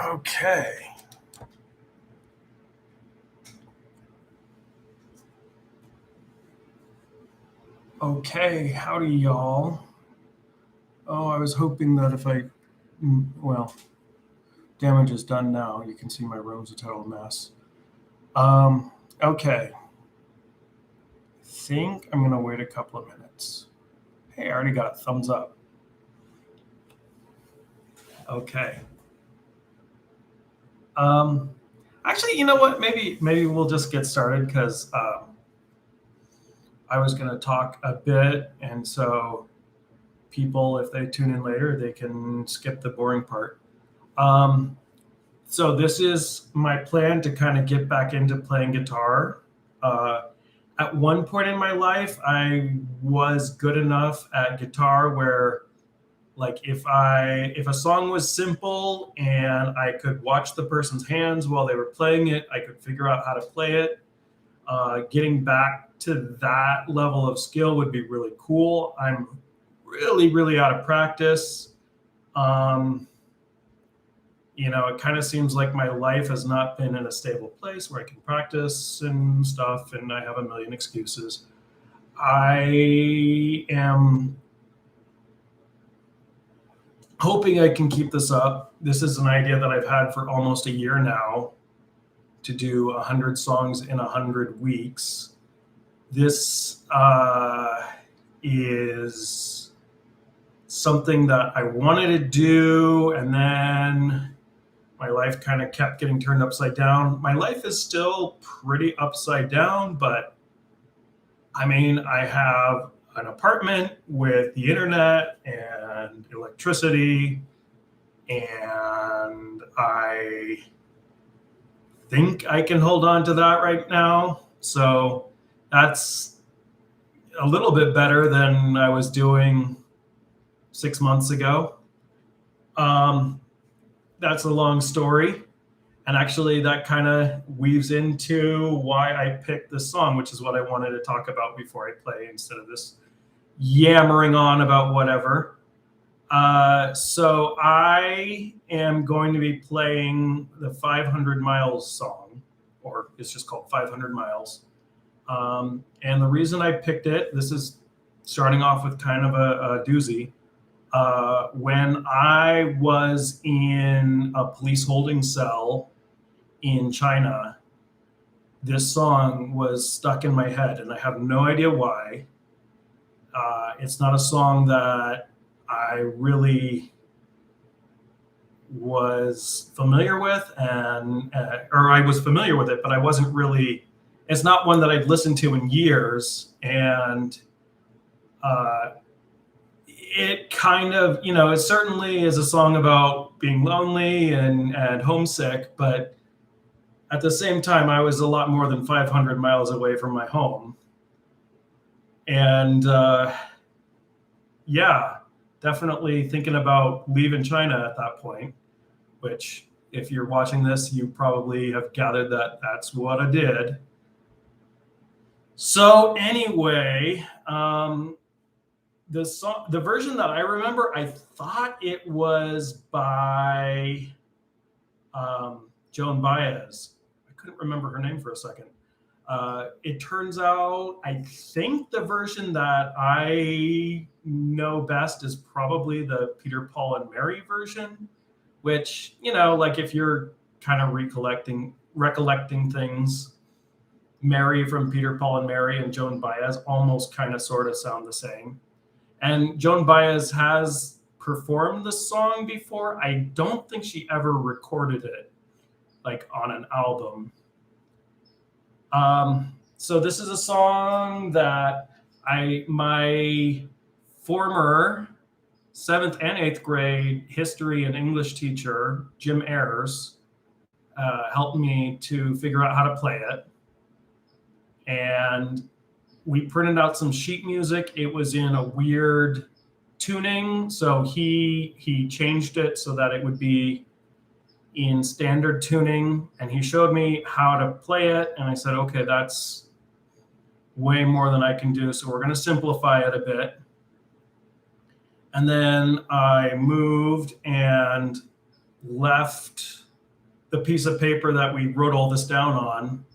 Okay. Okay, howdy, y'all. Oh, I was hoping that if well, damage is done now. You can see my room's a total mess. Okay. Think I'm gonna wait a couple of minutes. Hey, I already got a thumbs up. Okay. Actually, you know what? Maybe we'll just get started because I was gonna talk a bit, and so people, if they tune in later, they can skip the boring part. Um, so this is my plan to kind of get back into playing guitar. Uh, at one point in my life, I was good enough at guitar where, like, if a song was simple and I could watch the person's hands while they were playing it, I could figure out how to play it. Getting back to that level of skill would be really cool. I'm really out of practice. Um, it kind of seems like my life has not been in a stable place where I can practice and stuff, and I have a million excuses. I am hoping I can keep this up. This is an idea that I've had for almost a year now, to do 100 songs in 100 weeks. This is something that I wanted to do, and then my life kind of kept getting turned upside down. My life is still pretty upside down, but I mean, I have an apartment with the internet and electricity, and I think I can hold on to that right now. So that's a little bit better than I was doing 6 months ago. That's a long story. And actually, that kind of weaves into why I picked this song, which is what I wanted to talk about before I play instead of this yammering on about whatever. So I am going to be playing the 500 Miles song, or it's just called 500 Miles. And the reason I picked it, this is starting off with kind of a doozy. When I was in a police holding cell in China, this song was stuck in my head, and I have no idea why. It's not a song that I really was familiar with, or I was familiar with it, but I wasn't really. It's not one that I'd listened to in years, and it kind of, it certainly is a song about being lonely and homesick, but at the same time, I was a lot more than 500 miles away from my home. And yeah, definitely thinking about leaving China at that point, which, if you're watching this, you probably have gathered that that's what I did. So anyway, the version that I remember, I thought it was by Joan Baez. I couldn't remember her name for a second. It turns out, I think the version that I know best is probably the Peter, Paul, and Mary version, which, like, if you're kind of recollecting things, Mary from Peter, Paul, and Mary and Joan Baez almost kind of sort of sound the same. And Joan Baez has performed the song before. I don't think she ever recorded it, like, on an album. So this is a song that my former 7th and 8th grade history and English teacher, Jim Ayers, helped me to figure out how to play it. And we printed out some sheet music. It was in a weird tuning, so he changed it so that it would be in standard tuning, and he showed me how to play it, and I said, okay, that's way more than I can do, so we're going to simplify it a bit. And then I moved and left the piece of paper that we wrote all this down on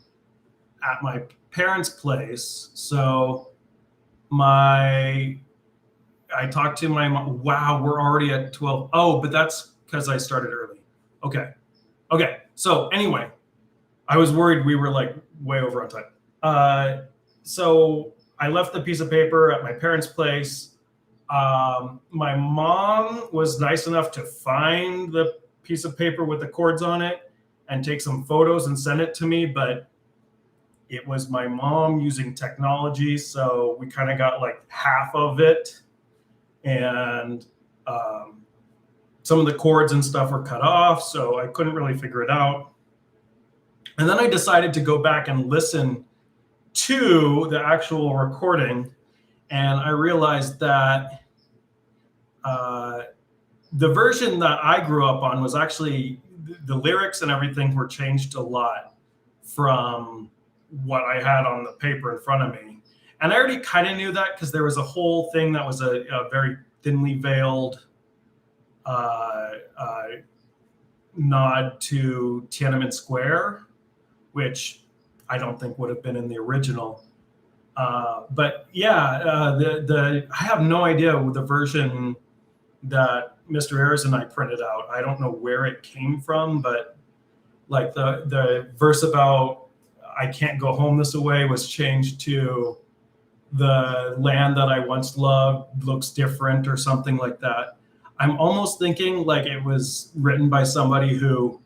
at my parents' place. So my I talked to my mom. Wow, we're already at 12. Oh, but that's because I started early. Okay. Okay. So anyway, I was worried we were like way over on time. So I left the piece of paper at my parents' place. My mom was nice enough to find the piece of paper with the chords on it and take some photos and send it to me, but it was my mom using technology, so we kind of got like half of it, and some of the chords and stuff were cut off, so I couldn't really figure it out. And then I decided to go back and listen to the actual recording, and I realized that the version that I grew up on was actually the lyrics and everything were changed a lot from what I had on the paper in front of me. And I already kind of knew that because there was a whole thing that was a very thinly veiled nod to Tiananmen Square, which I don't think would have been in the original. But yeah, I have no idea with the version that Mr. Ayers and I printed out. I don't know where it came from, but like the verse about I can't go home this way was changed to the land that I once loved looks different or something like that. I'm almost thinking like it was written by somebody who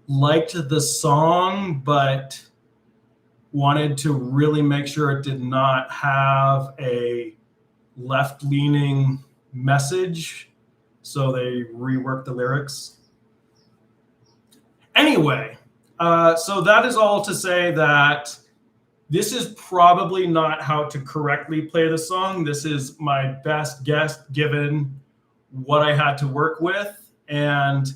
liked the song, but wanted to really make sure it did not have a left-leaning message. So they reworked the lyrics. Anyway, so that is all to say that this is probably not how to correctly play the song. This is my best guess given what I had to work with. And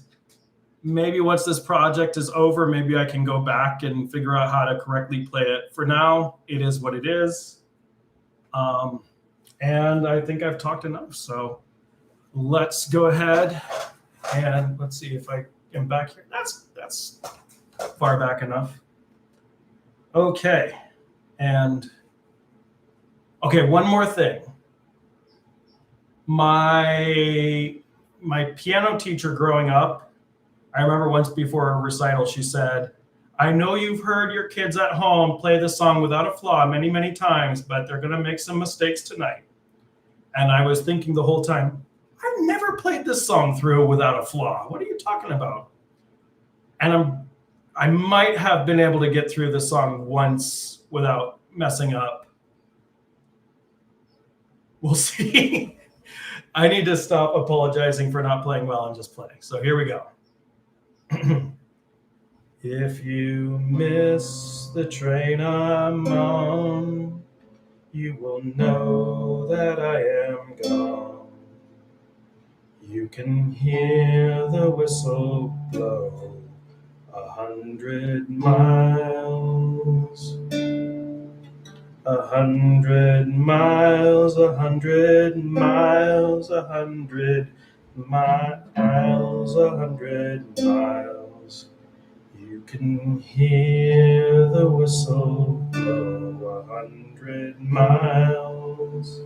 maybe once this project is over, maybe I can go back and figure out how to correctly play it. For now, it is what it is. And I think I've talked enough. So let's go ahead and let's see if I am back here. That's far back enough. Okay. And okay, one more thing. My piano teacher growing up, I remember once before a recital, she said, I know you've heard your kids at home play the song without a flaw many, many times, but they're going to make some mistakes tonight. And I was thinking the whole time, I've never played this song through without a flaw. What are you talking about? And I might have been able to get through the song once without messing up. We'll see. I need to stop apologizing for not playing well and just play. So here we go. If you miss the train I'm on, you will know that I am gone. You can hear the whistle blow 100 miles. 100 miles, 100 miles, 100 miles, 100 miles. You can hear the whistle blow 100 miles.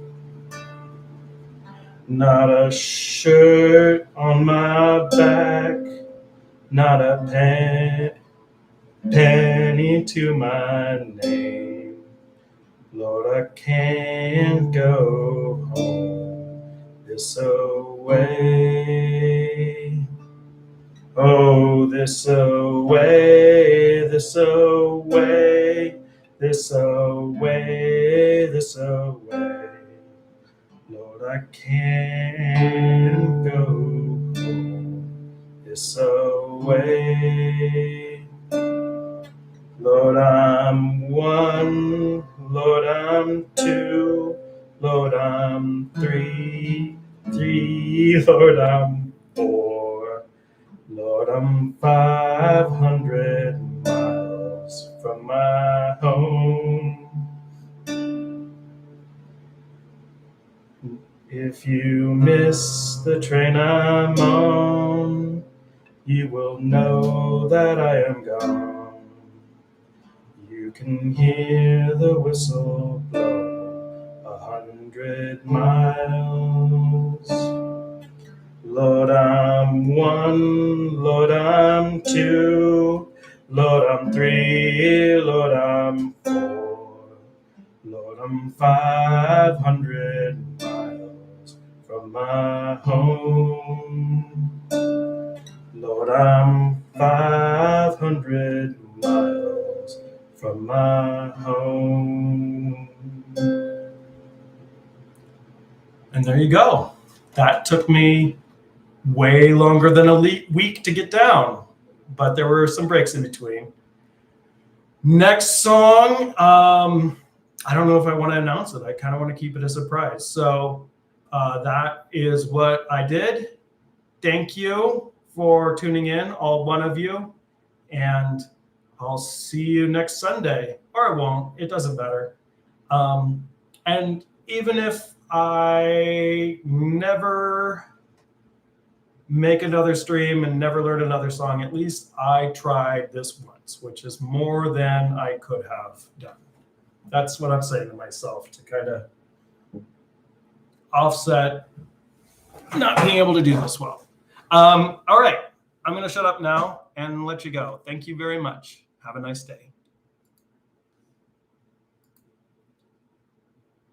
Not a shirt on my back, not a penny to my name. Lord, I can't go home this away. Oh, this away, this away, this away, this away. Lord, I can't go home this away. Lord, I'm one, Lord, I'm two, Lord, I'm three, Lord, I'm four, Lord, I'm 500 miles from my home. If you miss the train I'm on, you will know that I am gone. You can hear the whistle blow 100 miles. Lord, I'm one, Lord, I'm two, Lord, I'm three, Lord, I'm four, Lord, I'm 500 miles from my home. Lord, I'm 500 miles from my home. And there you go. That took me way longer than a week to get down, but there were some breaks in between. Next song, I don't know if I want to announce it. I kind of want to keep it a surprise. So that is what I did. Thank you for tuning in, all one of you, and I'll see you next Sunday, or I won't. It doesn't matter. And even if I never make another stream and never learn another song, at least I tried this once, which is more than I could have done. That's what I'm saying to myself to kind of offset not being able to do this well. All right, I'm going to shut up now and let you go. Thank you very much. Have a nice day.